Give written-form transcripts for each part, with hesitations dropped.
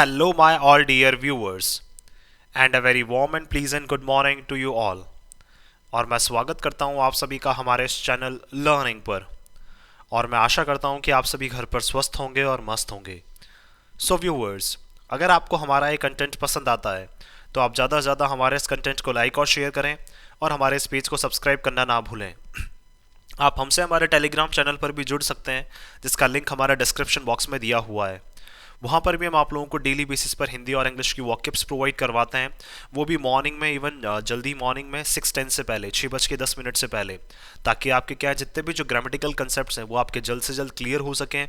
Hello, my all dear viewers, and a very warm and pleasant good morning to you all. और मैं स्वागत करता हूं आप सभी का हमारे इस चैनल लर्निंग पर। और मैं आशा करता हूं कि आप सभी घर पर स्वस्थ होंगे और मस्त होंगे। सो व्यूअर्स, अगर आपको हमारा ये कंटेंट पसंद आता है तो आप ज़्यादा से ज़्यादा हमारे इस कंटेंट को लाइक और शेयर करें और हमारे इस पेज को सब्सक्राइब करना ना भूलें। आप हमसे हमारे टेलीग्राम चैनल पर भी जुड़ सकते हैं, जिसका लिंक हमारा डिस्क्रिप्शन बॉक्स में दिया हुआ है। वहाँ पर भी हम आप लोगों को डेली बेसिस पर हिंदी और इंग्लिश की वॉकअप्स प्रोवाइड करवाते हैं, वो भी मॉर्निंग में, इवन जल्दी मॉर्निंग में 6:10 से पहले, 6:10 से पहले, ताकि आपके क्या है, जितने भी जो ग्रामेटिकल कंसेप्ट हैं वो आपके जल्द से जल्द क्लियर हो सकें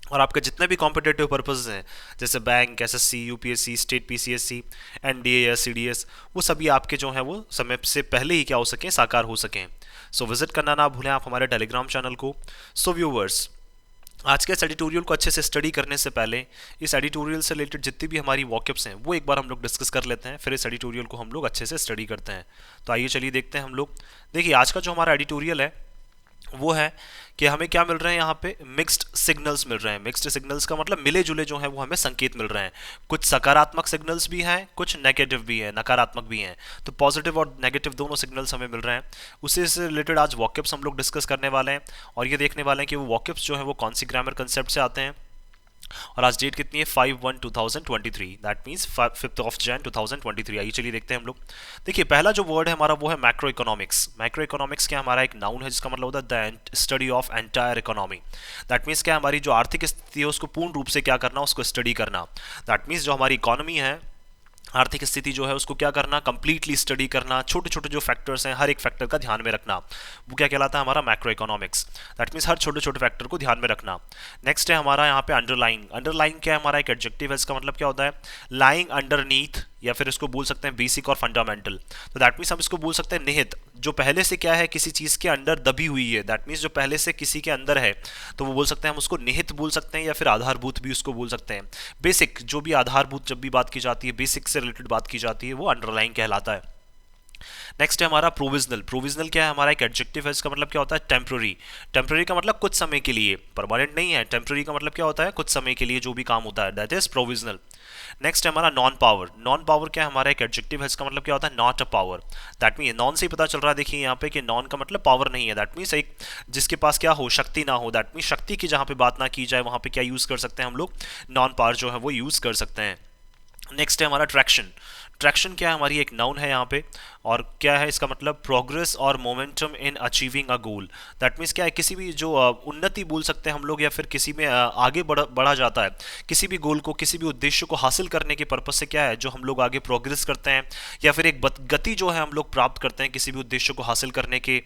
और आपके जितने भी कॉम्पिटेटिव पर्पसेस हैं जैसे bank, SSC, UPSC, state PCSC, NDA या सीडीएस, वो सभी आपके जो हैं वो समय से पहले ही क्या हो सकें, साकार हो सकें। सो विजिट करना ना भूलें आप हमारे टेलीग्राम चैनल को। सो व्यूवर्स, आज के इस एडिटोरियल को अच्छे से स्टडी करने से पहले इस एडिटोरियल से रिलेटेड जितनी भी हमारी वॉकअप्स हैं वो एक बार हम लोग डिस्कस कर लेते हैं, फिर इस एडिटोरियल को हम लोग अच्छे से स्टडी करते हैं। तो आइए चलिए देखते हैं हम लोग। देखिए, आज का जो हमारा एडिटोरियल है वो है कि हमें क्या मिल रहे हैं, यहाँ पे मिक्स्ड सिग्नल्स मिल रहे हैं। मिक्स्ड सिग्नल्स का मतलब मिले जुले जो है वो हमें संकेत मिल रहे हैं। कुछ सकारात्मक सिग्नल्स भी हैं, कुछ नेगेटिव भी हैं, नकारात्मक भी हैं। तो पॉजिटिव और नेगेटिव दोनों सिग्नल्स हमें मिल रहे हैं। उसी से रिलेटेड आज वॉकअप्स हम लोग डिस्कस करने वाले हैं और ये देखने वाले हैं कि वो वॉकअप्स जो है वो कौन सी ग्रामर कंसेप्ट से आते हैं। और आज डेट कितनी है, 5/1/2023, दैट मीन्स 5 Jan 2023। आइए चलिए देखते हैं हम लोग। देखिए, पहला जो वर्ड है हमारा वो है मैक्रो इकोनॉमिक्स। मैक्रो इकोनॉमिक्स क्या हमारा एक नाउन है जिसका मतलब होता है the study of entire economy. That means क्या, हमारी जो आर्थिक स्थिति है उसको पूर्ण रूप से क्या करना, उसको स्टडी करना। दैट मीन्स जो हमारी इकोनॉमी है, आर्थिक स्थिति जो है उसको क्या करना, कंप्लीटली स्टडी करना। छोटे छोटे जो फैक्टर्स हैं हर एक फैक्टर का ध्यान में रखना, वो क्या कहलाता है, हमारा मैक्रो इकोनॉमिक्स। दैट मीन्स हर छोटे छोटे फैक्टर को ध्यान में रखना। नेक्स्ट है हमारा यहाँ पे अंडरलाइंग। अंडरलाइंग क्या है, हमारा एक एडजेक्टिव है, इसका मतलब क्या होता है, लाइंग अंडरनीथ, या फिर इसको बोल सकते हैं बेसिक और फंडामेंटल। तो दैट मीन्स हम इसको बोल सकते हैं निहित, जो पहले से क्या है, किसी चीज़ के अंदर दबी हुई है। दैट मीन्स जो पहले से किसी के अंदर है तो वो बोल सकते हैं, हम उसको निहित बोल सकते हैं या फिर आधारभूत भी उसको बोल सकते हैं। बेसिक, जो भी आधारभूत जब भी बात की जाती है, बेसिक से रिलेटेड बात की जाती है, वो अंडरलाइन कहलाता है। नेक्स्ट है हमारा प्रोविजनल। प्रोविजनल क्या है, हमारा एक एडजेक्टिव है, इसका मतलब क्या होता है, टेम्प्रोरी। टेम्प्रोरी का मतलब कुछ समय के लिए, परमानेंट नहीं है। टेम्प्रोरी का मतलब क्या होता है, कुछ समय के लिए जो भी काम होता है, दैट इज प्रोविजनल। नेक्स्ट है हमारा नॉन पावर। नॉन पावर क्या है, हमारा एक एडजेक्टिव है, इसका मतलब क्या होता है, not a power. That mean non से ही पता चल रहा है, देखिए यहाँ पे कि नॉन का मतलब पावर नहीं है। दैट मीन्स एक जिसके पास क्या हो, शक्ति ना हो। दैट मीन्स शक्ति की जहाँ पे बात ना की जाए वहाँ पे क्या यूज़ कर सकते हैं हम लोग, नॉन पावर जो है वो यूज़ कर सकते हैं। नेक्स्ट है हमारा ट्रैक्शन। ट्रैक्शन क्या है, हमारी एक नाउन है यहाँ पे, और क्या है इसका मतलब, प्रोग्रेस और momentum in achieving a goal. That means क्या है, किसी भी जो उन्नति बोल सकते हैं हम लोग, या फिर किसी में आगे बढ़ा जाता है, किसी भी गोल को, किसी भी उद्देश्य को हासिल करने के पर्पज से क्या है, जो हम लोग आगे प्रोग्रेस करते हैं, या फिर एक गति जो है हम लोग प्राप्त करते हैं किसी भी उद्देश्य को हासिल करने के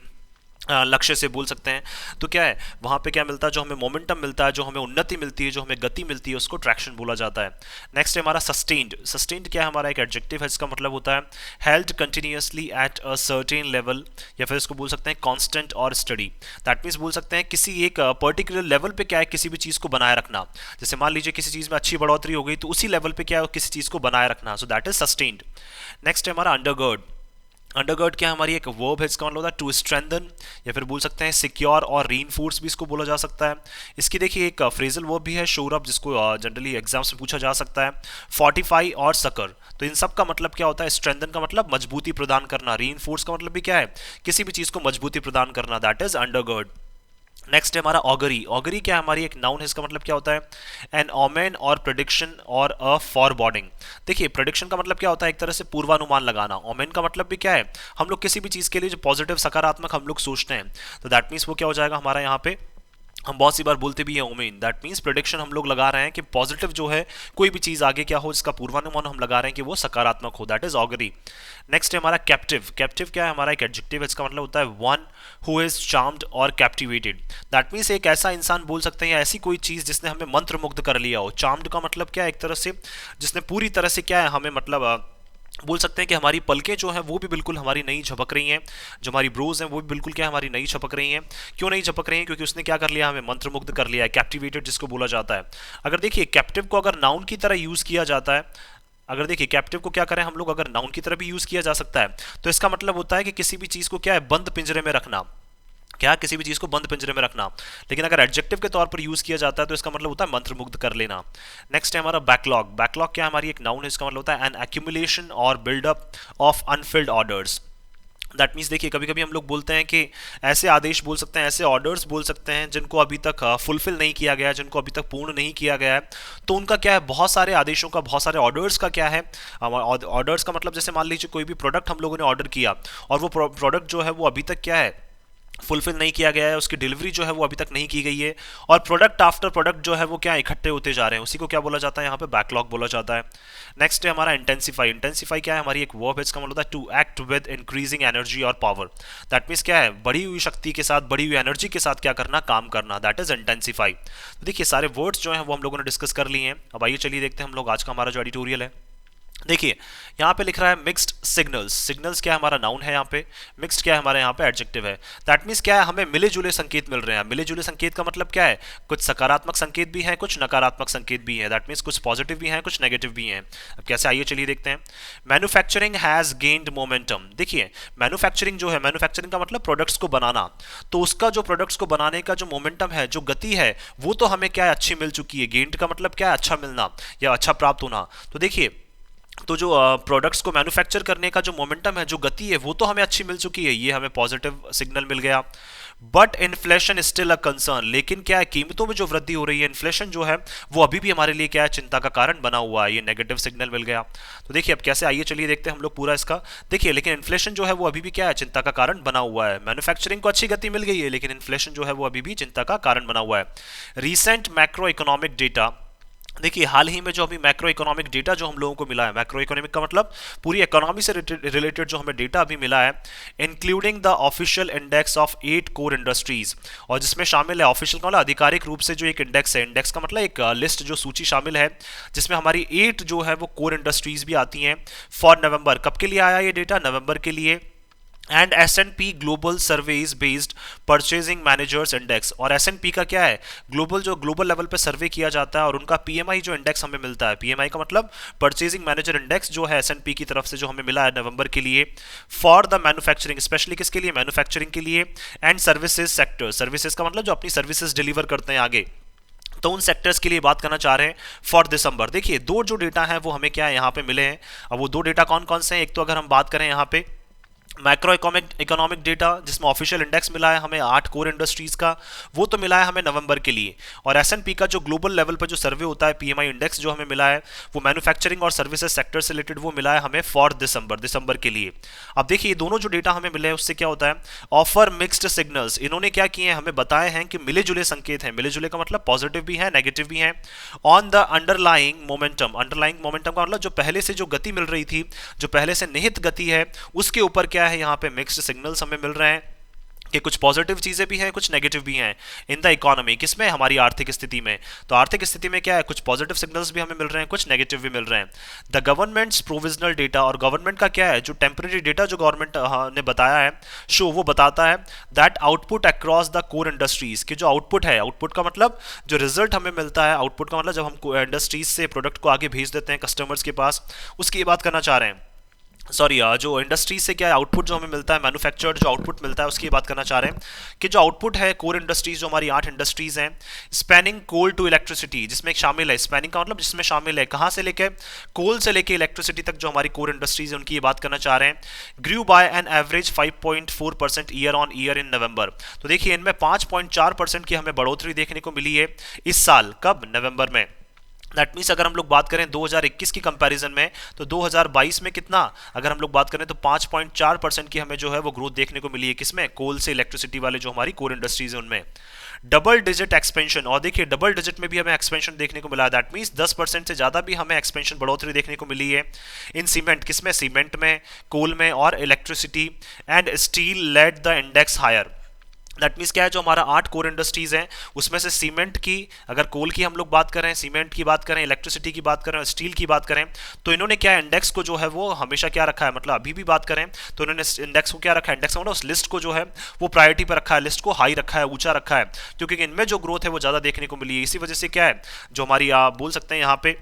लक्ष्य से बोल सकते हैं। तो क्या है, वहाँ पे क्या मिलता है, जो हमें मोमेंटम मिलता है, जो हमें उन्नति मिलती है, जो हमें गति मिलती है, उसको ट्रैक्शन बोला जाता है। नेक्स्ट है हमारा सस्टेन्ड। सस्टेन्ड क्या है, हमारा एक एडजेक्टिव है, इसका मतलब होता है held continuously at a certain level, या फिर इसको बोल सकते हैं कांस्टेंट और स्टडी। दैट मीन्स बोल सकते हैं किसी एक पर्टिकुलर लेवल पे क्या है, किसी भी चीज़ को बनाए रखना। जैसे मान लीजिए किसी चीज़ में अच्छी बढ़ोतरी हो गई तो उसी लेवल पे क्या है, किसी चीज़ को बनाए रखना। So that is sustained. Next है हमारा अंडरगर्ड। अंडरगर्ड क्या है, हमारी एक वर्ब है, इसका मतलब होता है टू स्ट्रेंथन, या फिर बोल सकते हैं सिक्योर और रीइंफोर्स भी इसको बोला जा सकता है। इसकी देखिए एक फ्रेजल वर्ब भी है, शोर अप, जिसको जनरली एग्जाम्स में पूछा जा सकता है। फोर्टिफाई और सकर, तो इन सब का मतलब क्या होता है, स्ट्रेंथन का मतलब मजबूती प्रदान करना, रीइंफोर्स का मतलब भी क्या है, किसी भी चीज़ को मजबूती प्रदान करना, दैट इज अंडरगर्ड। नेक्स्ट है हमारा ऑगरी। ऑगरी क्या है, हमारी एक नाउन है, इसका मतलब क्या होता है, एन ओमेन और प्रेडिक्शन और अ फॉरबॉर्डिंग। देखिए, प्रेडिक्शन का मतलब क्या होता है, एक तरह से पूर्वानुमान लगाना। ओमेन का मतलब भी क्या है, हम लोग किसी भी चीज़ के लिए जो पॉजिटिव, सकारात्मक हम लोग सोचते हैं, तो दैट मीन्स वो क्या हो जाएगा हमारा यहाँ पे, हम बहुत सी बार बोलते भी हैं ओमेन। दैट मीन्स प्रेडिक्शन हम लोग लगा रहे हैं कि पॉजिटिव जो है, कोई भी चीज़ आगे क्या हो, इसका पूर्वानुमान हम लगा रहे हैं कि वो सकारात्मक हो, दैट इज ऑगरी। नेक्स्ट है हमारा कैप्टिव। कैप्टिव क्या है, हमारा एक एडजेक्टिव है, इसका मतलब होता है वन हु इज चार्म्ड और कैप्टिवेटेड। दैट मीन्स एक ऐसा इंसान बोल सकते हैं, या ऐसी कोई चीज़ जिसने हमें मंत्रमुग्ध कर लिया हो। चार्म्ड का मतलब क्या है, एक तरह से जिसने पूरी तरह से क्या है, हमें मतलब बोल सकते हैं कि हमारी पलकें जो हैं वो भी बिल्कुल हमारी नई झपक रही हैं, जो हमारी ब्रोज हैं वो भी बिल्कुल क्या हमारी नई झपक रही हैं। क्यों नहीं झपक रही हैं, क्योंकि उसने क्या कर लिया, हमें मंत्रमुग्ध कर लिया है, कैप्टिवेटेड जिसको बोला जाता है। अगर देखिए कैप्टिव को अगर नाउन की तरह यूज़ किया जाता है, अगर देखिए कैप्टिव को क्या करें हम लोग, अगर नाउन की तरह भी यूज़ किया जा सकता है, तो इसका मतलब होता है कि किसी भी चीज़ को क्या है, बंद पिंजरे में रखना, क्या, किसी भी चीज को बंद पिंजरे में रखना। लेकिन अगर एडजेक्टिव के तौर पर यूज किया जाता है तो इसका मतलब होता है मंत्रमुग्ध कर लेना। नेक्स्ट है हमारा बैकलॉग। बैकलॉग क्या है, हमारी एक नाउन है, इसका मतलब होता है एन एक्यूमुलेशन और buildup of unfilled orders. That means देखिए, कभी कभी हम लोग बोलते हैं कि ऐसे आदेश बोल सकते हैं, ऐसे ऑर्डर्स बोल सकते हैं जिनको अभी तक फुलफिल नहीं किया गया है, जिनको अभी तक पूर्ण नहीं किया गया है। तो उनका क्या है, बहुत सारे आदेशों का, बहुत सारे ऑर्डर्स का क्या है, ऑर्डर्स का मतलब जैसे मान लीजिए कोई भी प्रोडक्ट हम लोगों ने ऑर्डर किया और वो प्रोडक्ट जो है वो अभी तक क्या है, फुलफिल नहीं किया गया है, उसकी डिलीवरी जो है वो अभी तक नहीं की गई है, और प्रोडक्ट आफ्टर प्रोडक्ट जो है वो क्या इकट्ठे होते जा रहे हैं, उसी को क्या बोला जाता है, यहाँ पे बैकलॉग बोला जाता है। नेक्स्ट है हमारा इंटेंसिफाई। इंटेंसिफाई क्या है, हमारी एक वर्ब है, इसका मतलब होता है to act with increasing energy और पावर। दैट मीन्स क्या है, बढ़ी हुई शक्ति के साथ, बढ़ी हुई एनर्जी के साथ क्या करना, काम करना, दैट इज इंटेंसिफाई। तो देखिए सारे वर्ड्स जो हैं वो हम लोगों ने डिस्कस कर लिए हैं। अब आइए चलिए देखते हैं हम लोग आज का हमारा जो एडिटोरियल है। देखिए यहाँ पे लिख रहा है मिक्स्ड सिग्नल्स। सिग्नल्स क्या है, हमारा नाउन है यहाँ पे, मिक्स्ड क्या है, हमारे यहाँ पे एडजेक्टिव है। दैट मीन्स क्या है, हमें मिले जुले संकेत मिल रहे हैं। मिले जुले संकेत का मतलब क्या है, कुछ सकारात्मक संकेत भी हैं, कुछ नकारात्मक संकेत भी हैं। दैट मीन्स कुछ पॉजिटिव भी हैं, कुछ नेगेटिव भी हैं। अब कैसे, आइए चलिए देखते हैं। Manufacturing has gained momentum. देखिए मैन्युफैक्चरिंग जो है, मैन्युफैक्चरिंग का मतलब प्रोडक्ट्स को बनाना, तो उसका जो प्रोडक्ट्स को बनाने का जो मोमेंटम है, जो गति है, वो तो हमें क्या है, अच्छी मिल चुकी है। गेन्ड का मतलब क्या है, अच्छा मिलना या अच्छा प्राप्त होना। तो देखिए, तो जो प्रोडक्ट्स को मैन्युफैक्चर करने का जो मोमेंटम है, जो गति है, वो तो हमें अच्छी मिल चुकी है, ये हमें पॉजिटिव सिग्नल मिल गया। But inflation still a concern. लेकिन क्या है, कीमतों में जो वृद्धि हो रही है, इन्फ्लेशन जो है वो अभी भी हमारे लिए क्या है, चिंता का कारण बना हुआ है, ये नेगेटिव सिग्नल मिल गया। तो देखिए अब कैसे, आइए चलिए देखते हैं हम लोग पूरा इसका। देखिए लेकिन इन्फ्लेशन जो है वो अभी भी क्या है, चिंता का कारण बना हुआ है। मैन्युफैक्चरिंग को अच्छी गति मिल गई है, लेकिन इन्फ्लेशन जो है वो अभी भी चिंता का कारण बना हुआ है। Recent macro economic data. देखिए हाल ही में जो अभी मैक्रो इकोनॉमिक डेटा जो हम लोगों को मिला है, मैक्रो इकोनॉमिक का मतलब पूरी इकोनॉमी से रिलेटेड जो हमें डेटा अभी मिला है, including the official index of 8 core industries, और जिसमें शामिल है, ऑफिशियल का मतलब आधिकारिक रूप से जो एक इंडेक्स है, इंडेक्स का मतलब एक लिस्ट, जो सूची शामिल है, जिसमें हमारी 8 जो है वो कोर इंडस्ट्रीज भी आती हैं। फॉर नवंबर, कब के लिए आया ये डेटा, नवंबर के लिए। And S&P global surveys based purchasing managers index. और S&P का क्या है, ग्लोबल, जो ग्लोबल लेवल पे सर्वे किया जाता है, और उनका PMI जो इंडेक्स हमें मिलता है, PMI का मतलब परचेजिंग मैनेजर इंडेक्स, जो है S&P की तरफ से जो हमें मिला है नवंबर के लिए, फॉर द मैन्युफैक्चरिंग, स्पेशली किसके लिए, मैन्युफैक्चरिंग के लिए, एंड सर्विसेज सेक्टर। सर्विसेज का मतलब जो अपनी सर्विसेज डिलीवर करते हैं आगे, तो उन सेक्टर्स के लिए बात करना चाह रहे हैं फॉर दिसंबर। देखिए दो जो डेटा हैं वो हमें क्या है, यहाँ पे मिले हैं। अब वो दो डेटा कौन कौन से हैं, एक तो अगर हम बात करें यहाँ पे मैक्रो इकोनॉमिक डेटा, जिसमें ऑफिशियल इंडेक्स मिला है हमें 8 कोर इंडस्ट्रीज का, वो तो मिला है हमें नवंबर के लिए। और S&P का जो ग्लोबल लेवल पर जो सर्वे होता है, PMI इंडेक्स जो हमें मिला है, वो मैन्युफैक्चरिंग और सर्विसेज सेक्टर से रिलेटेड वो मिला है हमें फॉर दिसंबर के लिए। अब देखिए ये दोनों जो डेटा हमें मिले हैं उससे क्या होता है, ऑफर मिक्स्ड सिग्नल्स। इन्होंने क्या किए हैं, हमें बताए हैं कि मिले जुले संकेत हैं। मिले जुले का मतलब पॉजिटिव भी है, नेगेटिव भी है। On the underlying momentum, underlying momentum का मतलब जो पहले से जो गति मिल रही थी, जो पहले से निहित गति है, उसके ऊपर क्या है, यहाँ पे मिक्स्ड सिग्नल्स हमें मिल रहे हैं कि कुछ पॉजिटिव चीजें भी हैं, कुछ नेगेटिव भी हैं इन द इकोनॉमी। किसमें, हमारी आर्थिक स्थिति में। तो आर्थिक स्थिति में क्या है, कुछ पॉजिटिव सिग्नल्स भी हमें मिल रहे हैं, कुछ नेगेटिव भी मिल रहे हैं। द गवर्नमेंट्स प्रोविजनल डेटा, और गवर्नमेंट का क्या है, जो टेम्परेरी डेटा जो गवर्नमेंट ने बताया है, शो वो बताता है that output across the core industries, की जो आउटपुट है, आउटपुट का मतलब जो रिजल्ट हमें मिलता है, आउटपुट का मतलब जब हम इंडस्ट्रीज से प्रोडक्ट को आगे भेज देते हैं कस्टमर्स के पास, उसकी बात करना चाह रहे हैं। सॉरी, जो इंडस्ट्री से क्या है, आउटपुट जो हमें मिलता है, मैन्युफैक्चर्ड जो आउटपुट मिलता है, उसकी बात करना चाह रहे हैं कि जो आउटपुट है कोर इंडस्ट्रीज, जो हमारी 8 इंडस्ट्रीज हैं, स्पैनिंग कोल टू इलेक्ट्रिसिटी, जिसमें शामिल है, स्पैनिंग का मतलब जिसमें शामिल है, कहाँ से लेके, कोल से लेके इलेक्ट्रिसिटी तक जो हमारी कोर इंडस्ट्रीज है, उनकी ये बात करना चाह रहे हैं। Grew by an average 5.4% year on year in November. तो देखिए इनमें 5.4% की हमें बढ़ोतरी देखने को मिली है इस साल, कब, नवंबर में। दैट मीन्स अगर हम लोग बात करें 2021 की कंपैरिजन में, तो 2022 में कितना, अगर हम लोग बात करें तो 5.4% की हमें जो है वो ग्रोथ देखने को मिली है, किसमें, कोल से इलेक्ट्रिसिटी वाले जो हमारी कोर इंडस्ट्रीज है उनमें। डबल डिजिट एक्सपेंशन, और देखिए डबल डिजिट में भी हमें एक्सपेंशन देखने को मिला है। दैट मीन्स 10% से ज़्यादा भी हमें एक्सपेंशन, बढ़ोतरी देखने को मिली है इन सीमेंट, किसमें, सीमेंट में, कोल में और electricity. And steel led the index higher. That means क्या है, जो हमारा 8 कोर इंडस्ट्रीज हैं उसमें से सीमेंट की, अगर कोल की हम लोग बात करें, सीमेंट की बात करें, इलेक्ट्रिसिटी की बात करें और स्टील की बात करें, तो इन्होंने क्या इंडेक्स को जो है वो हमेशा क्या रखा है, मतलब अभी भी बात करें तो इन्होंने इंडेक्स को क्या रखा है, इंडेक्स मतलब उस लिस्ट को जो है वो प्रायोरिटी पर रखा है, लिस्ट को हाई रखा है, ऊंचा रखा है, क्योंकि इनमें जो ग्रोथ है वो ज़्यादा देखने को मिली है। इसी वजह से क्या है, जो हमारी आप बोल सकते हैं यहाँ पे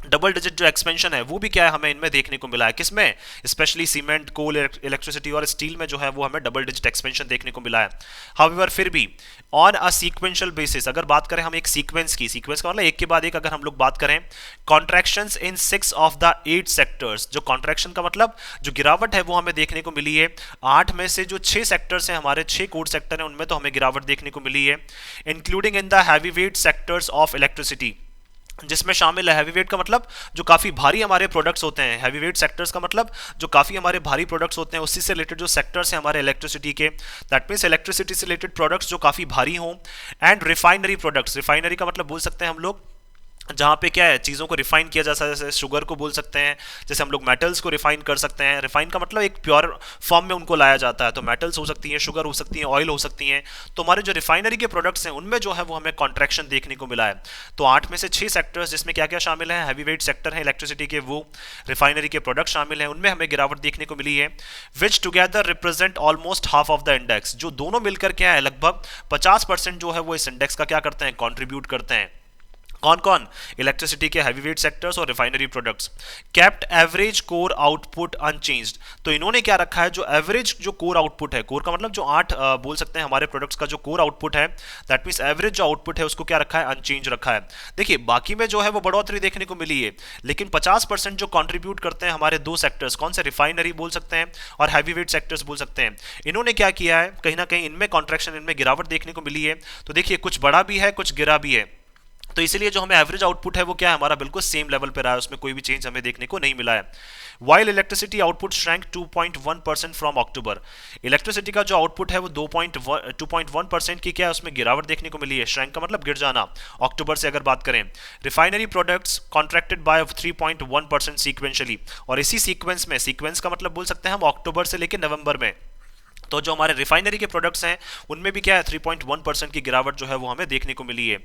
डबल डिजिट जो एक्सपेंशन है वो भी क्या है हमें इनमें देखने को मिला है, किसमें, स्पेशली सीमेंट, कोल, इलेक्ट्रिसिटी और स्टील में जो है वो हमें डबल डिजिट एक्सपेंशन देखने को मिला है। हाउएवर फिर भी ऑन अ सीक्वेंशियल बेसिस अगर बात करें हम एक सीक्वेंस की, सीक्वेंस का मतलब एक के बाद एक अगर हम लोग बात करें, contractions in 6 of the 8 sectors, जो कॉन्ट्रैक्शन का मतलब जो गिरावट है वो हमें देखने को मिली है 8 में से जो 6 सेक्टर्स हैं हमारे 6 कोर सेक्टर हैं उनमें तो हमें गिरावट देखने को मिली है, including in the heavy weight sectors of electricity, जिसमें शामिल है हैवी वेट का मतलब जो काफ़ी भारी हमारे प्रोडक्ट्स होते हैं, हैवी वेट सेक्टर्स का मतलब जो काफ़ी हमारे भारी प्रोडक्ट्स होते हैं, उसी से रिलेटेड जो सेक्टर्स हैं हमारे इलेक्ट्रिसिटी के, दैट मीन्स इलेक्ट्रिसिटी से रिलेटेड प्रोडक्ट्स जो काफ़ी भारी हों, एंड रिफाइनरी प्रोडक्ट्स, रिफाइनरी का मतलब बोल सकते हैं हम लोग जहाँ पे क्या है चीज़ों को रिफाइन किया जा सकता है, जैसे शुगर को बोल सकते हैं, जैसे हम लोग मेटल्स को रिफाइन कर सकते हैं, रिफाइन का मतलब एक प्योर फॉर्म में उनको लाया जाता है, तो मेटल्स हो सकती हैं, शुगर हो सकती है, ऑयल हो सकती हैं, तो हमारे जो रिफाइनरी के प्रोडक्ट्स हैं उनमें जो है वो हमें कॉन्ट्रैक्शन देखने को मिला है। तो 8 में से 6 सेक्टर्स जिसमें क्या क्या शामिल है, हैवी वेट सेक्टर है इलेक्ट्रिसिटी के, वो रिफाइनरी के प्रोडक्ट शामिल हैं, उनमें हमें गिरावट देखने को मिली है, which together represent almost half of the index, जो दोनों मिलकर क्या है लगभग 50% जो है वो इस इंडेक्स का क्या करते हैं, कॉन्ट्रीब्यूट करते हैं। कौन कौन, इलेक्ट्रिसिटी के हैवी वेट सेक्टर्स और refinery products. Kept average core output unchanged, तो इन्होंने क्या रखा है, जो एवरेज जो कोर आउटपुट है, कोर का मतलब जो 8 बोल सकते हैं हमारे प्रोडक्ट्स का जो कोर आउटपुट है, दैट मींस एवरेज जो आउटपुट है उसको क्या रखा है, अनचेंज रखा है। देखिए बाकी में जो है वो बढ़ोतरी देखने को मिली है, लेकिन 50% जो कंट्रीब्यूट करते हैं हमारे दो सेक्टर्स, कौन से, रिफाइनरी बोल सकते हैं और हैवी वेट सेक्टर्स बोल सकते हैं, इन्होंने क्या किया है, कहीं ना कहीं इनमें कॉन्ट्रैक्शन, इनमें गिरावट देखने को मिली है। तो देखिए कुछ बढ़ा भी है कुछ गिरा भी है, तो इसीलिए जो हमें एवरेज आउटपुट है वो क्या है हमारा बिल्कुल सेम लेवल पे रहा है, उसमें कोई भी चेंज हमें देखने को नहीं मिला है। While electricity output shrank 2.1% from October, electricity का जो आउटपुट है वो 2.1% की क्या है उसमें गिरावट देखने को मिली है, श्रैंक का मतलब गिर जाना, अक्टूबर से अगर बात करें। Refinery products contracted by 3.1% sequentially, और इसी सीक्वेंस में, सीक्वेंस का मतलब बोल सकते हैं हम अक्टूबर से लेकर नवंबर में, तो जो हमारे रिफाइनरी के प्रोडक्ट्स हैं उनमें भी क्या है 3.1% की गिरावट जो है वो हमें देखने को मिली है।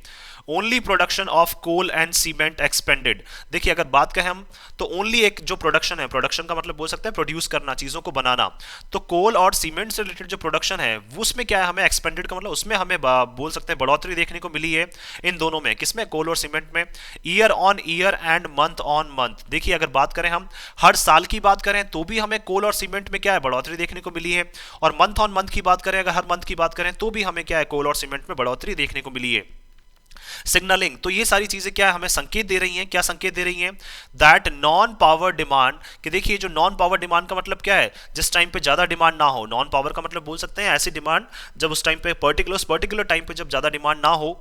Only production of coal and cement expanded, देखिए अगर बात करें हम तो ओनली एक जो प्रोडक्शन है, प्रोडक्शन का मतलब बोल सकते हैं प्रोड्यूस करना, चीज़ों को बनाना, तो कोल और सीमेंट से रिलेटेड जो प्रोडक्शन है वो उसमें क्या है हमें एक्सपेंडेड का मतलब उसमें हमें बोल सकते हैं बढ़ोतरी देखने को मिली है, इन दोनों में, किसमें, कोल और सीमेंट में, year on year and month on month. देखिए अगर बात करें हम हर साल की बात करें तो भी हमें कोल और सीमेंट में क्या है बढ़ोतरी देखने को मिली है, और मंथ ऑन मंथ की बात करें, अगर हर मंथ की बात करें तो भी हमें क्या है कोल और सीमेंट में बढ़ोतरी देखने को मिली है। सिग्नलिंग, तो ये सारी चीजें क्या है हमें संकेत दे रही हैं, क्या संकेत दे रही हैं, दैट नॉन पावर डिमांड, कि देखिए जो नॉन पावर डिमांड का मतलब क्या है, जिस टाइम पे ज्यादा डिमांड ना हो, नॉन पावर का मतलब बोल सकते हैं ऐसी डिमांड जब उस टाइम पे पर्टिकुलर टाइम पे जब ज्यादा डिमांड ना हो,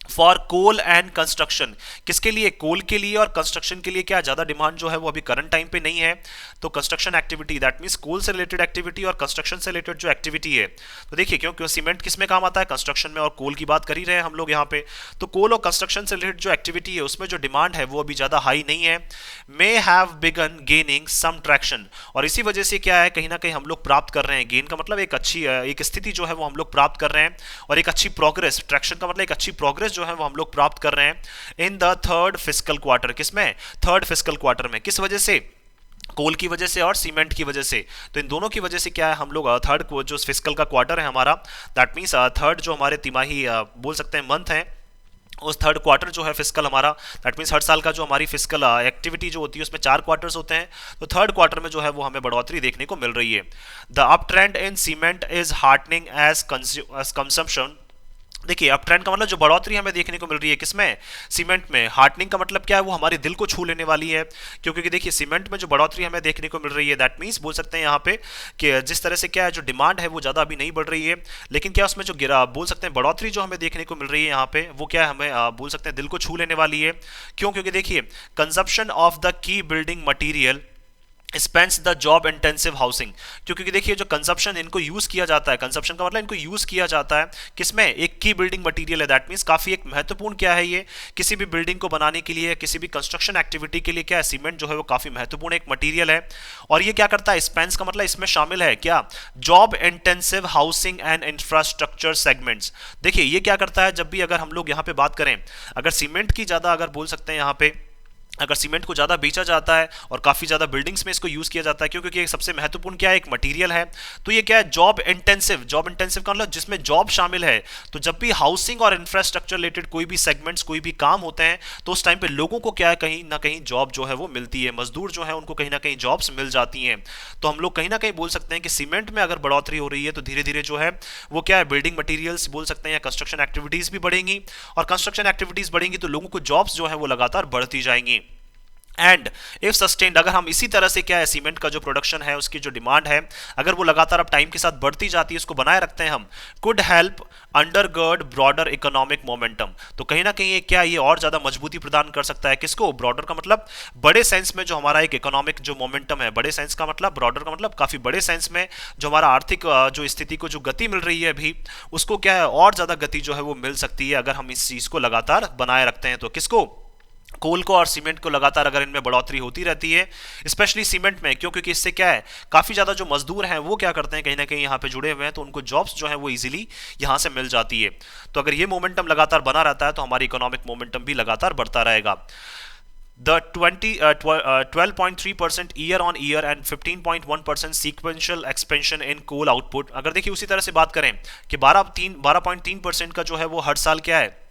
फॉर कोल एंड कंस्ट्रक्शन, किसके लिए, कोल के लिए और कंस्ट्रक्शन के लिए क्या ज्यादा डिमांड जो है वो अभी करंट टाइम पे नहीं है, तो कंस्ट्रक्शन एक्टिविटी, दैट मींस कोल से रिलेटेड एक्टिविटी और कंस्ट्रक्शन से रिलेटेड जो एक्टिविटी है, तो देखिए क्यों सीमेंट किस में काम आता है, कंस्ट्रक्शन में, और कोल की बात कर ही रहे हैं हम लोग यहाँ पे, तो कोल और कंस्ट्रक्शन से रिलेटेड जो एक्टिविटी है उसमें जो डिमांड है वो अभी ज्यादा हाई नहीं है, may have begun gaining some traction, और इसी वजह से क्या है कहीं ना कहीं हम लोग प्राप्त कर रहे हैं, गेन का मतलब एक अच्छी एक स्थिति जो है वो हम लोग प्राप्त कर रहे हैं, और एक अच्छी प्रोग्रेस, ट्रैक्शन का मतलब एक अच्छी प्रोग्रेस जो है वो हम लोग प्राप्त कर रहे हैं in the third fiscal quarter, किसमें, थर्ड फिस्कल क्वार्टर में, किस वजह से, कोल की वजह से और सीमेंट की वजह से, तो इन दोनों की वजह से क्या है हम लोग थर्ड को जो फिस्कल का क्वार्टर है हमारा, दैट मींस थर्ड जो हमारे तिमाही बोल सकते हैं मंथ है, उस थर्ड क्वार्टर जो है फिस्कल हमारा, दैट मींस हर साल का जो हमारी फिस्कल एक्टिविटी जो होती है उसमें 4 क्वार्टर्स होते हैं, तो थर्ड क्वार्टर में जो है वो हमें बढ़ोतरी देखने को मिल रही है। The up trend in cement is heartening as consumption, देखिए अप ट्रेंड का मतलब जो बढ़ोतरी हमें देखने को मिल रही है किसमें, सीमेंट में, हार्टनिंग का मतलब क्या है, वो हमारे दिल को छू लेने वाली है, क्योंकि देखिए सीमेंट में जो बढ़ोतरी हमें देखने को मिल रही है, दैट मींस बोल सकते हैं यहाँ पे कि जिस तरह से क्या है जो डिमांड है वो ज़्यादा अभी नहीं बढ़ रही है, लेकिन क्या उसमें जो गिरा बोल सकते हैं बढ़ोतरी जो हमें देखने को मिल रही है यहाँ पे वो क्या है हमें बोल सकते हैं दिल को छू लेने वाली है। क्यों, क्योंकि देखिए consumption of the key building material Spence the job intensive housing, क्योंकि देखिए जो कंजप्शन इनको यूज किया जाता है, कंजप्शन का मतलब इनको यूज किया जाता है किसमें, एक की बिल्डिंग मटेरियल है, दैट मींस काफी एक महत्वपूर्ण क्या है ये, किसी भी बिल्डिंग को बनाने के लिए, किसी भी कंस्ट्रक्शन एक्टिविटी के लिए क्या है, सीमेंट जो है वो काफी महत्वपूर्ण एक मटेरियल है, और ये क्या करता है, स्पेंस का मतलब इसमें शामिल है क्या, job intensive housing and infrastructure segments. देखिए ये क्या करता है, जब भी अगर हम लोग यहाँ पे बात करें, अगर सीमेंट की ज्यादा अगर बोल सकते हैं यहाँ पे अगर सीमेंट को ज़्यादा बेचा जाता है और काफ़ी ज़्यादा बिल्डिंग्स में इसको यूज़ किया जाता है, क्योंकि ये सबसे महत्वपूर्ण क्या है, एक मटेरियल है। तो ये क्या है, जॉब इंटेंसिव का मतलब जिसमें जॉब शामिल है। तो जब भी हाउसिंग और इंफ्रास्ट्रक्चर रिलेटेड कोई भी सेगमेंट्स, कोई भी काम होते हैं, तो उस टाइम पे लोगों को क्या है, कहीं ना कहीं जॉब जो है वो मिलती है, मजदूर जो है उनको कहीं ना कहीं जॉब्स मिल जाती हैं। तो हम लोग कहीं ना कहीं बोल सकते हैं कि सीमेंट में अगर बढ़ोतरी हो रही है तो धीरे धीरे जो है वो क्या है, बिल्डिंग मटेरियल्स बोल सकते हैं या कंस्ट्रक्शन एक्टिविटीज़ भी बढ़ेंगी, और कंस्ट्रक्शन एक्टिविटीज़ बढ़ेंगी तो लोगों को जॉब्स जो है वो लगातार बढ़ती जाएंगी। एंड इफ सस्टेन्ड, अगर हम इसी तरह से क्या है, सीमेंट का जो प्रोडक्शन है उसकी जो डिमांड है, अगर वो लगातार अब टाइम के साथ बढ़ती जाती है, उसको बनाए रखते हैं हम, could help undergird broader economic momentum. तो कहीं ना कहीं ये क्या, ये और ज्यादा मजबूती प्रदान कर सकता है किसको, ब्रॉडर का मतलब बड़े सेंस में जो हमारा एक इकोनॉमिक जो मोमेंटम है, बड़े सेंस का मतलब, ब्रॉडर का मतलब काफी बड़े सेंस में जो हमारा आर्थिक जो स्थिति को जो गति मिल रही है अभी, उसको क्या है और ज्यादा गति जो है वो मिल सकती है अगर हम इस चीज को लगातार बनाए रखते हैं। तो किसको, कोल को और सीमेंट को लगातार अगर इनमें बढ़ोतरी होती रहती है, स्पेशली सीमेंट में, क्यों, क्योंकि इससे क्या है, काफी ज्यादा जो मजदूर हैं वो क्या करते हैं, कहीं ना कहीं यहाँ पे जुड़े हुए हैं, तो उनको जॉब्स जो है वो इजीली यहाँ से मिल जाती है। तो अगर ये मोमेंटम लगातार बना रहता है तो हमारी इकोनॉमिक मोमेंटम भी लगातार बढ़ता रहेगा। The 12.3% year on year and 15.1% sequential expansion in coal output, अगर देखिए उसी तरह से बात करें कि 12.3% का जो है वो हर साल क्या है,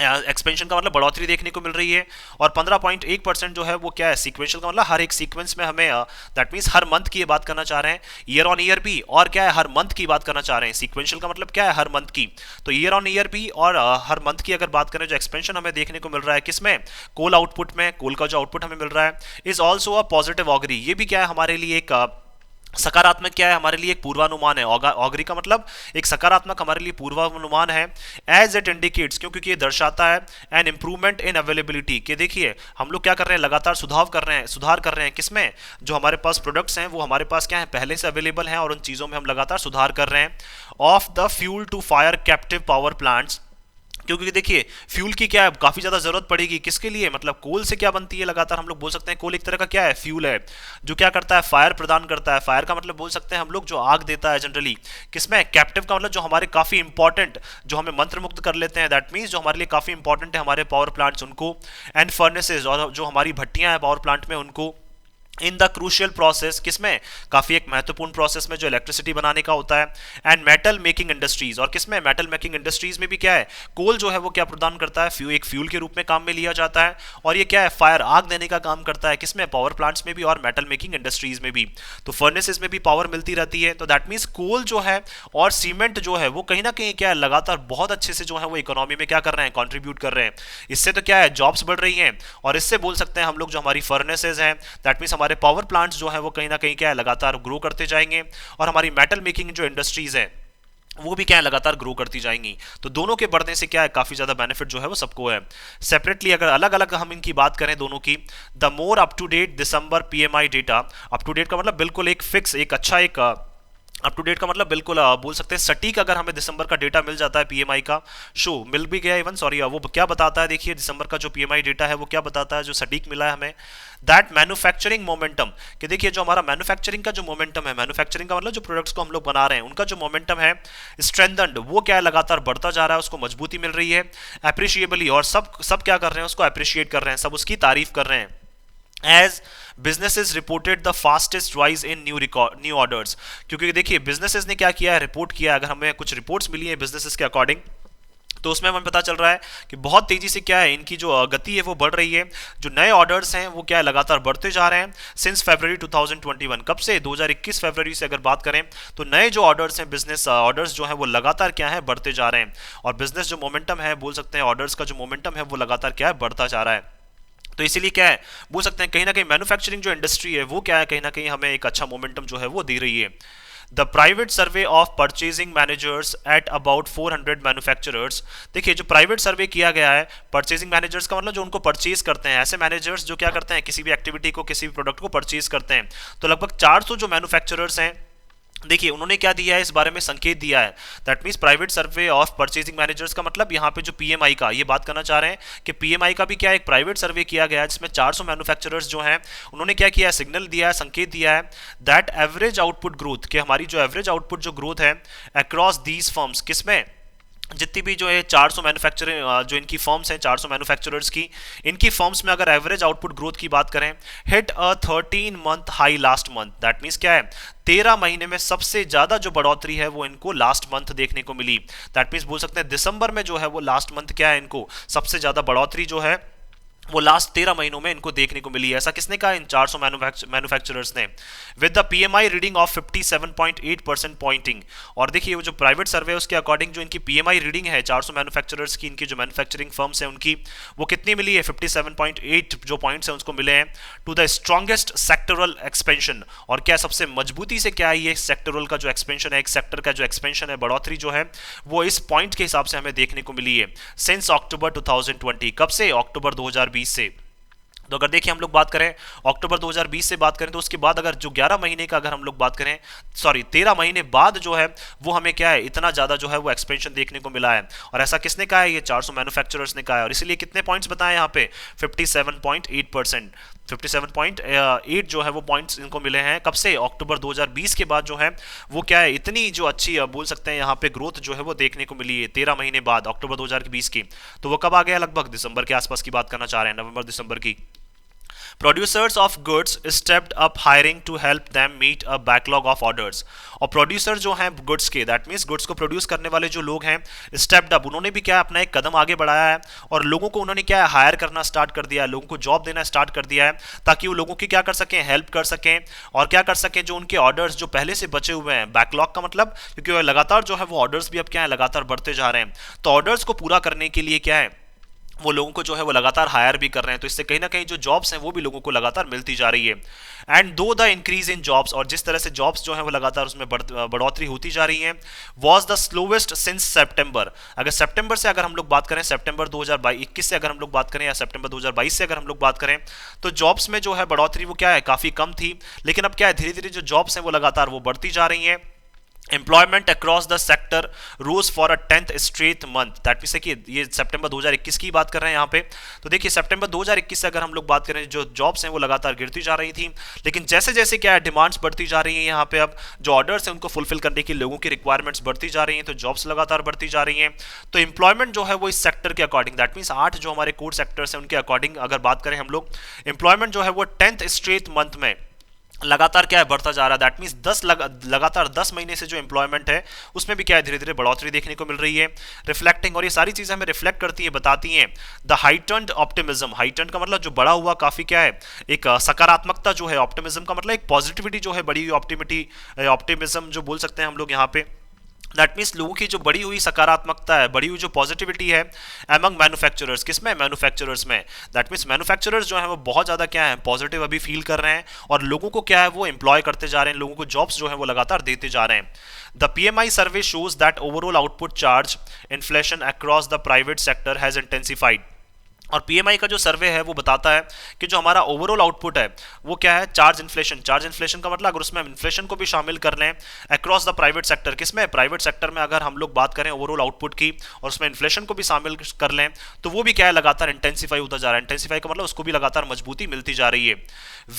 एक्सपेंशन का मतलब बढ़ोतरी देखने को मिल रही है, और 15.1% जो है वो क्या है, सीक्वेंशियल का मतलब हर एक सीक्वेंस में हमें, दैट मीन्स हर मंथ की ये बात करना चाह रहे हैं, ईयर ऑन ईयर भी, और क्या है, हर मंथ की बात करना चाह रहे हैं। सीक्वेंशियल का मतलब क्या है, हर मंथ की, तो ईयर ऑन ईयर भी और हर मंथ की अगर बात करें, जो एक्सपेंशन हमें देखने को मिल रहा है किसमें, कोल आउटपुट में, कोल का जो आउटपुट हमें मिल रहा है, is also a positive augury. ये भी क्या है हमारे लिए एक सकारात्मक, क्या है हमारे लिए एक पूर्वानुमान है। ऑगरी का मतलब एक सकारात्मक हमारे लिए पूर्वानुमान है, एज इट इंडिकेट्स, क्योंकि ये दर्शाता है एन इंप्रूवमेंट इन अवेलेबिलिटी, कि देखिए हम लोग क्या कर रहे हैं, लगातार सुधार कर रहे हैं किसमें, जो हमारे पास प्रोडक्ट्स हैं वो हमारे पास क्या है, पहले से अवेलेबल हैं, और उन चीज़ों में हम लगातार सुधार कर रहे हैं। Of the fuel to fire captive power plants, क्योंकि देखिए फ्यूल की क्या है, काफी ज्यादा जरूरत पड़ेगी किसके लिए, मतलब कोल से क्या बनती है, लगातार हम लोग बोल सकते हैं कोल एक तरह का क्या है, फ्यूल है, जो क्या करता है, फायर प्रदान करता है। फायर का मतलब बोल सकते हैं हम लोग जो आग देता है जनरली, किसमें, कैप्टिव का मतलब जो हमारे काफी इंपॉर्टेंट, जो हमें मंत्र मुक्त कर लेते हैं, दैट मीन्स जो हमारे लिए काफी इंपॉर्टेंट है हमारे पावर प्लांट्स, उनको, एंड फर्नेसेज, और जो हमारी भट्टियां हैं पावर प्लांट में उनको, इन द क्रूशियल प्रोसेस, किसमें, काफी एक महत्वपूर्ण प्रोसेस में जो इलेक्ट्रिसिटी बनाने का होता है, एंड मेटल मेकिंग इंडस्ट्रीज, और किसमें, मेटल मेकिंग इंडस्ट्रीज में भी क्या है, कोल जो है वो क्या प्रदान करता है, एक फ्यूल के रूप में काम में लिया जाता है, और ये क्या है, फायर, आग देने का काम करता है किसमें, पावर प्लांट्स में भी और मेटल मेकिंग इंडस्ट्रीज में भी। तो फर्नेसेस में भी पावर मिलती रहती है। तो दैट मीन्स कोल जो है और सीमेंट जो है वो कहीं ना कहीं क्या है, लगातार बहुत अच्छे से जो है वो इकोनॉमी में क्या कर रहे हैं, कॉन्ट्रीब्यूट कर रहे हैं। इससे तो क्या है, जॉब्स बढ़ रही हैं, और इससे बोल सकते हैं हम लोग जो हमारी फर्नेसेस हैं, दैट मीन्स हमारे पावर प्लांट्स जो है वो कहीं ना कहीं क्या है, लगातार ग्रो करते जाएंगे, और हमारी मेटल मेकिंग जो इंडस्ट्रीज है वो भी क्या है, लगातार ग्रो करती जाएंगी। तो दोनों के बढ़ने से क्या है, काफी ज्यादा बेनिफिट जो है वो सबको है। सेपरेटली अगर अलग अलग हम इनकी बात करें दोनों की, the more up to date December PMI data, up to date का मतलब बिल्कुल एक फिक्स, एक अच्छा, एक अप टू डेट का मतलब बिल्कुल बोल सकते हैं सटीक, अगर हमें दिसंबर का डेटा मिल जाता है पीएमआई का, शो मिल भी गया इवन, सॉरी, वो क्या बताता है, देखिए दिसंबर का जो पीएमआई डेटा है वो क्या बताता है, जो सटीक मिला है हमें, दैट मैन्युफैक्चरिंग मोमेंटम, कि देखिए जो हमारा मैन्युफैक्चरिंग का जो मोमेंटम है, मैन्युफैक्चरिंग का मतलब जो प्रोडक्ट्स को हम लोग बना रहे हैं उनका जो मोमेंटम है, स्ट्रेंथन्ड, वो क्या है, लगातार बढ़ता जा रहा है, उसको मजबूती मिल रही है, अप्रिशिएबली, और सब सब क्या कर रहे हैं, उसको अप्रिशिएट कर रहे हैं, सब उसकी तारीफ कर रहे हैं। As businesses reported the fastest rise in new orders, क्योंकि देखिए बिजनेसेस ने क्या किया है, रिपोर्ट किया है, अगर हमें कुछ रिपोर्ट्स मिली है बिजनेसेस के अकॉर्डिंग, तो उसमें हमें पता चल रहा है कि बहुत तेजी से क्या है, इनकी जो गति है वो बढ़ रही है, जो नए ऑर्डर्स हैं वो क्या है, लगातार बढ़ते जा रहे हैं सिंस फरवरी 2021, कब से, 2021 फरवरी से अगर बात करें, तो नए जो ऑर्डर्स हैं, बिजनेस ऑर्डर्स जो है वो लगातार क्या है, बढ़ते जा रहे हैं, और बिजनेस जो मोमेंटम है, बोल सकते हैं ऑर्डर्स का जो मोमेंटम है वो लगातार क्या है, बढ़ता जा रहा है। तो इसीलिए क्या है, बोल सकते हैं कहीं ना कहीं मैन्युफैक्चरिंग जो इंडस्ट्री है वो क्या है, कहीं ना कहीं हमें एक अच्छा मोमेंटम जो है वो दे रही है। The private survey of purchasing managers at about 400 manufacturers, देखिए जो प्राइवेट सर्वे किया गया है, परचेजिंग मैनेजर्स का मतलब जो उनको परचेज करते हैं, ऐसे मैनेजर्स जो क्या करते हैं, किसी भी एक्टिविटी को, किसी भी प्रोडक्ट को परचेज करते हैं, तो लगभग 400 जो मैन्युफैक्चरर्स हैं, देखिए उन्होंने क्या दिया है, इस बारे में संकेत दिया है, that means private survey of purchasing managers का मतलब यहाँ पे जो पीएमआई का ये बात करना चाह रहे हैं कि पीएमआई का भी क्या एक प्राइवेट सर्वे किया गया है, जिसमें 400 मैन्युफैक्चरर्स जो हैं उन्होंने क्या किया है, सिग्नल दिया है, संकेत दिया है, दैट एवरेज आउटपुट ग्रोथ, कि हमारी जो एवरेज आउटपुट जो ग्रोथ है अक्रॉस दीज फर्म्स, किसमें, जितनी भी जो है 400 मैन्युफैक्चरिंग जो इनकी फर्म्स हैं 400 मैन्युफैक्चरर्स की, इनकी फर्म्स में अगर एवरेज आउटपुट ग्रोथ की बात करें, hit a 13 month high last month, that means क्या है, 13 महीने में सबसे ज्यादा जो बढ़ोतरी है वो इनको लास्ट मंथ देखने को मिली। दैट मीन्स बोल सकते हैं दिसंबर में जो है वो लास्ट मंथ क्या है, इनको सबसे ज्यादा बढ़ोतरी जो है वो लास्ट 13 महीनों में इनको देखने को मिली है। ऐसा किसने कहा, इन 400 मैन्युफैक्चरर्स ने। With the PMI reading of 57.8% pointing, और देखिए वो जो प्राइवेट सर्वे है उसके अकॉर्डिंग जो इनकी पीएमआई रीडिंग है 400 मैन्युफैक्चरर्स की, इनकी जो मैन्युफैक्चरिंग फर्म्स हैं उनकी, वो कितनी मिली है, 57.8 जो पॉइंट्स हैं उसको मिले हैं। To the strongest sectoral expansion, और क्या सबसे मजबूती से क्या है ये सेक्टरल का जो एक्सपेंशन है, एक सेक्टर का जो एक्सपेंशन है, बढ़ोतरी जो है वो इस पॉइंट के हिसाब से हमें देखने को मिली है सिंस अक्टूबर 2020। कब से, अक्टूबर 2020 से। तो अगर देखिए हम लोग बात करें अक्टूबर 2020 से बात करें तो उसके बाद अगर जो 11 महीने का अगर हम लोग बात करें, सॉरी 13 महीने बाद जो है वो हमें क्या है, इतना ज्यादा जो है वो एक्सपेंशन देखने को मिला है। और ऐसा किसने कहा है, ये 400 मैन्युफैक्चरर्स ने कहा है। और इसीलिए कितने पॉइंट्स बताए यहाँ पे, 57.8%, 57.8 जो है वो पॉइंट्स इनको मिले हैं। कब से, अक्टूबर 2020 के बाद जो है वो क्या है, इतनी जो अच्छी बोल सकते हैं यहाँ पे ग्रोथ जो है वो देखने को मिली है 13 महीने बाद अक्टूबर 2020 की। तो वो कब आ गया, लगभग दिसंबर के आसपास की बात करना चाह रहे हैं, नवंबर दिसंबर की। Producers of goods stepped up hiring to help them meet a backlog of orders। और प्रोड्यूसर जो हैं गुड्स के, दैट मीन्स गुड्स को प्रोड्यूस करने वाले जो लोग हैं, स्टेप्ड अप, उन्होंने भी क्या अपना एक कदम आगे बढ़ाया है और लोगों को उन्होंने क्या है, हायर करना स्टार्ट कर दिया है, लोगों को जॉब देना स्टार्ट कर दिया है, ताकि वो लोगों की क्या कर सकें, हेल्प कर सकें, और क्या कर सकें, जो उनके ऑर्डर्स जो पहले से बचे हुए हैं, बैकलॉग का मतलब क्योंकि लगातार जो है वो ऑर्डर्स भी अब क्या है, लगातार बढ़ते जा रहे हैं, तो ऑर्डर्स को पूरा करने के लिए क्या है, वो लोगों को जो है वो लगातार हायर भी कर रहे हैं। तो इससे कहीं ना कहीं जो जॉब्स हैं वो भी लोगों को लगातार मिलती जा रही है। एंड दो द इंक्रीज इन जॉब्स, और जिस तरह से जॉब्स जो है वो लगातार उसमें बढ़ोतरी होती जा रही है, वाज द स्लोवेस्ट सिंस सितंबर। अगर सितंबर से अगर हम लोग बात करें, सितंबर 2021 से अगर हम लोग बात करें, या सितंबर 2022 से अगर हम लोग बात करें, तो जॉब्स में जो है बढ़ोतरी वो क्या है, काफी कम थी। लेकिन अब क्या है, धीरे धीरे जो जॉब्स हैं वो लगातार वो बढ़ती जा रही हैं। Employment across the sector rose for a 10th straight month, that means कि ये सितंबर 2021 की बात कर रहे हैं यहाँ पे। तो देखिए सितंबर 2021 से अगर हम लोग बात करें, जो जॉब्स हैं वो लगातार गिरती जा रही थी, लेकिन जैसे जैसे क्या है डिमांड्स बढ़ती जा रही हैं यहाँ पे, अब जो ऑर्डर्स हैं उनको फुलफिल करने की लोगों की रिक्वायरमेंट्स बढ़ती जा रही हैं, तो जॉब्स लगातार बढ़ती जा रही हैं। तो एम्प्लॉयमेंट जो है वो इस सेक्टर के अकॉर्डिंग, दैट मीन्स 8 जो हमारे कोर सेक्टर्स हैं उनके अकॉर्डिंग अगर बात करें हम लोग, एम्प्लॉयमेंट जो है वो 10th स्ट्रेट मंथ में लगातार क्या है, बढ़ता जा रहा है। दैट मीन्स लगातार 10 महीने से जो एम्प्लॉयमेंट है उसमें भी क्या है, धीरे धीरे बढ़ोतरी देखने को मिल रही है। रिफ्लेक्टिंग, और ये सारी चीजें हमें रिफ्लेक्ट करती हैं, बताती हैं द हाइटन्ड ऑप्टिमिज्म। हाइटन्ड का मतलब जो बड़ा हुआ काफी क्या है, एक सकारात्मकता जो है, ऑप्टिमिज्म का मतलब एक पॉजिटिविटी जो है, बड़ी हुई ऑप्टिमिज्म जो बोल सकते हैं हम लोग यहाँ पे। दैट मीन्स लोगों की जो बड़ी हुई सकारात्मकता है, बड़ी हुई जो पॉजिटिविटी है एमंग मैन्युफैक्चरर्स, किसमें, मैन्युफैक्चरर्स में। दैट मीन्स मैन्युफैक्चरर्स जो है वो बहुत ज़्यादा क्या है, पॉजिटिव अभी फील कर रहे हैं, और लोगों को क्या है वो एम्प्लॉय करते जा रहे हैं, लोगों को जॉब्स जो है वो लगातार देते जा रहे हैं। The PMI survey shows that overall output charge inflation across the private sector has intensified. और पीएमआई का जो सर्वे है वो बताता है कि जो हमारा ओवरऑल आउटपुट है वो क्या है, चार्ज इन्फ्लेशन। चार्ज इन्फ्लेशन का मतलब अगर उसमें इन्फ्लेशन को भी शामिल कर लें अक्रॉस द प्राइवेट सेक्टर, किसमें, प्राइवेट सेक्टर में अगर हम लोग बात करें ओवरऑल आउटपुट की, और उसमें इन्फ्लेशन को भी शामिल कर लें, तो वो भी क्या है, लगातार इंटेंसिफाई होता जा रहा है। इंटेंसिफाई का मतलब उसको भी लगातार मजबूती मिलती जा रही है।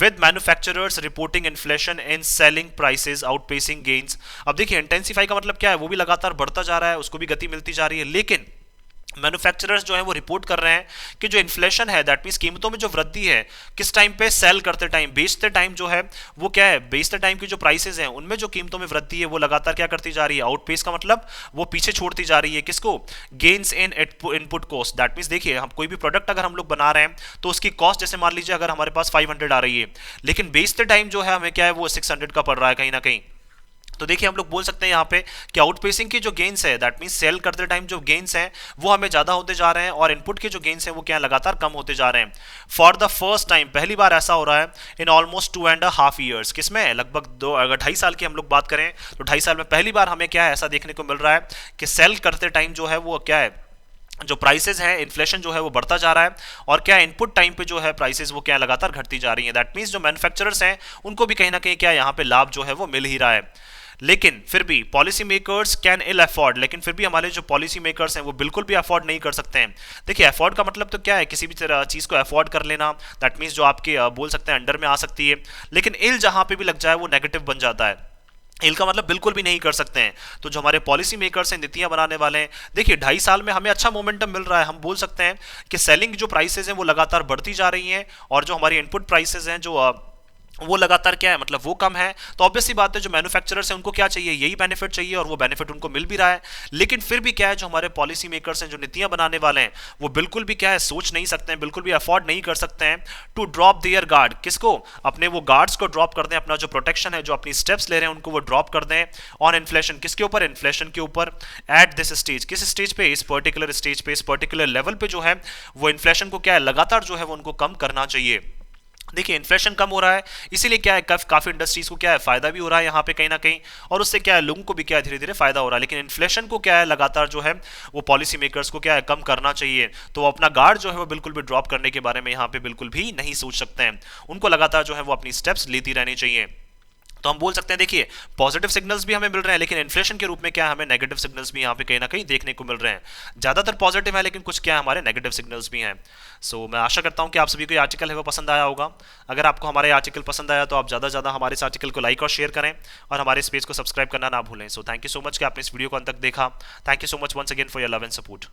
With manufacturers reporting inflation in selling prices outpacing gains. अब देखिए इंटेंसिफाई का मतलब क्या है, वो भी लगातार बढ़ता जा रहा है, उसको भी गति मिलती जा रही है, लेकिन मैन्युफैक्चरर्स जो है वो रिपोर्ट कर रहे हैं कि जो इन्फ्लेशन है, दैट मींस कीमतों में जो वृद्धि है, किस टाइम पे, सेल करते टाइम, बेचते टाइम जो है वो क्या है, बेचते टाइम की जो प्राइसेस हैं उनमें जो कीमतों में वृद्धि है वो लगातार क्या करती जा रही है, आउटपेस का मतलब वो पीछे छोड़ती जा रही है, किसको, gains in input cost. That means देखिए हम कोई भी प्रोडक्ट अगर हम लोग बना रहे हैं तो उसकी कॉस्ट, जैसे मान लीजिए अगर हमारे पास 500 आ रही है, लेकिन बेचते टाइम जो है हमें क्या है वो 600 का पड़ रहा है कहीं ना कहीं। तो देखिए हम लोग बोल सकते हैं यहाँ पे कि आउटपेसिंग की जो गेन्स है, दैट मींस सेल करते टाइम जो गेन्स हैं वो हमें ज्यादा होते जा रहे हैं, और इनपुट के जो गेन्स हैं वो क्या लगातार कम होते जा रहे हैं। फॉर द फर्स्ट टाइम, पहली बार ऐसा हो रहा है इन ऑलमोस्ट 2.5 ईयर्स, किसमें, लगभग दो, अगर 2.5 साल की हम लोग बात करें तो 2.5 साल में पहली बार हमें क्या है ऐसा देखने को मिल रहा है कि सेल करते टाइम जो है वो क्या है, जो प्राइसेस है, इन्फ्लेशन जो है वो बढ़ता जा रहा है, और क्या इनपुट टाइम पे जो है प्राइसेस वो क्या लगातार घटती जा रही है। दैट मींस जो मैन्युफैक्चरर्स हैं उनको भी कहीं ना कहीं क्या यहाँ पे लाभ जो है वो मिल ही रहा है। लेकिन फिर भी policy makers can ill afford, लेकिन फिर भी हमारे जो पॉलिसी मेकर्स हैं वो बिल्कुल भी अफोर्ड नहीं कर सकते हैं। देखिए अफोर्ड का मतलब तो क्या है, किसी भी तरह चीज़ को अफोर्ड कर लेना, दैट मीन्स जो आपके बोल सकते हैं अंडर में आ सकती है, लेकिन इल जहाँ पे भी लग जाए वो नेगेटिव बन जाता है। इनका मतलब बिल्कुल भी नहीं कर सकते हैं। तो जो हमारे पॉलिसी मेकर्स हैं, नीतियां बनाने वाले हैं, देखिए 2.5 साल में हमें अच्छा मोमेंटम मिल रहा है। हम बोल सकते हैं कि सेलिंग जो प्राइसेस हैं वो लगातार बढ़ती जा रही हैं, और जो हमारी इनपुट प्राइसेस हैं जो वो लगातार क्या है, मतलब वो कम है। तो ऑब्वियस सी बात है, जो मैन्युफैक्चरर्स हैं उनको क्या चाहिए, यही बेनिफिट चाहिए, और वो बेनिफिट उनको मिल भी रहा है। लेकिन फिर भी क्या है, जो हमारे पॉलिसी मेकर्स हैं, जो नीतियां बनाने वाले हैं, वो बिल्कुल भी क्या है, सोच नहीं सकते हैं, बिल्कुल भी अफोर्ड नहीं कर सकते हैं टू ड्रॉप देयर गार्ड। किसको? अपने वो गार्ड्स को ड्रॉप कर दें, अपना जो प्रोटेक्शन है, जो अपनी स्टेप्स ले रहे हैं उनको वो ड्रॉप कर दें ऑन इन्फ्लेशन। किसके ऊपर? इन्फ्लेशन के ऊपर। एट दिस स्टेज, किस स्टेज पे? इस पर्टिकुलर स्टेज पे, इस पर्टिकुलर लेवल पे जो है वो इन्फ्लेशन को क्या है, लगातार जो है वो उनको कम करना चाहिए। देखिए इन्फ्लेशन कम हो रहा है, इसीलिए क्या है, काफी इंडस्ट्रीज को क्या है, फायदा भी हो रहा है यहाँ पे कहीं ना कहीं, और उससे क्या है, लोगों को भी क्या है, धीरे धीरे फायदा हो रहा है। लेकिन इन्फ्लेशन को क्या है, लगातार जो है वो पॉलिसी मेकर्स को क्या है, कम करना चाहिए। तो वो अपना गार्ड जो है वो बिल्कुल भी ड्रॉप करने के बारे में यहाँ पे बिल्कुल भी नहीं सोच सकते हैं। उनको लगातार जो है वो अपनी स्टेप्स लेती रहनी चाहिए। तो हम बोल सकते हैं, देखिए पॉजिटिव सिग्नल्स भी हमें मिल रहे हैं, लेकिन इन्फ्लेशन के रूप में क्या है, हमें नेगेटिव सिग्नल्स भी यहाँ पे कहीं ना कहीं देखने को मिल रहे हैं। ज़्यादातर पॉजिटिव है, लेकिन कुछ क्या है, हमारे नेगेटिव सिग्नल्स भी हैं। सो मैं आशा करता हूँ कि आप सभी को ये आर्टिकल है वो पसंद आया होगा। अगर आपको हमारे आर्टिकल पसंद आया तो आप ज़्यादा से ज़्यादा हमारे इस आर्टिकल को लाइक और शेयर करें, और हमारे इस पेज को सब्सक्राइब करना ना भूलें। So thank you so much कि आपने इस वीडियो को अंत तक देखा। Thank you so much once again for your love and support.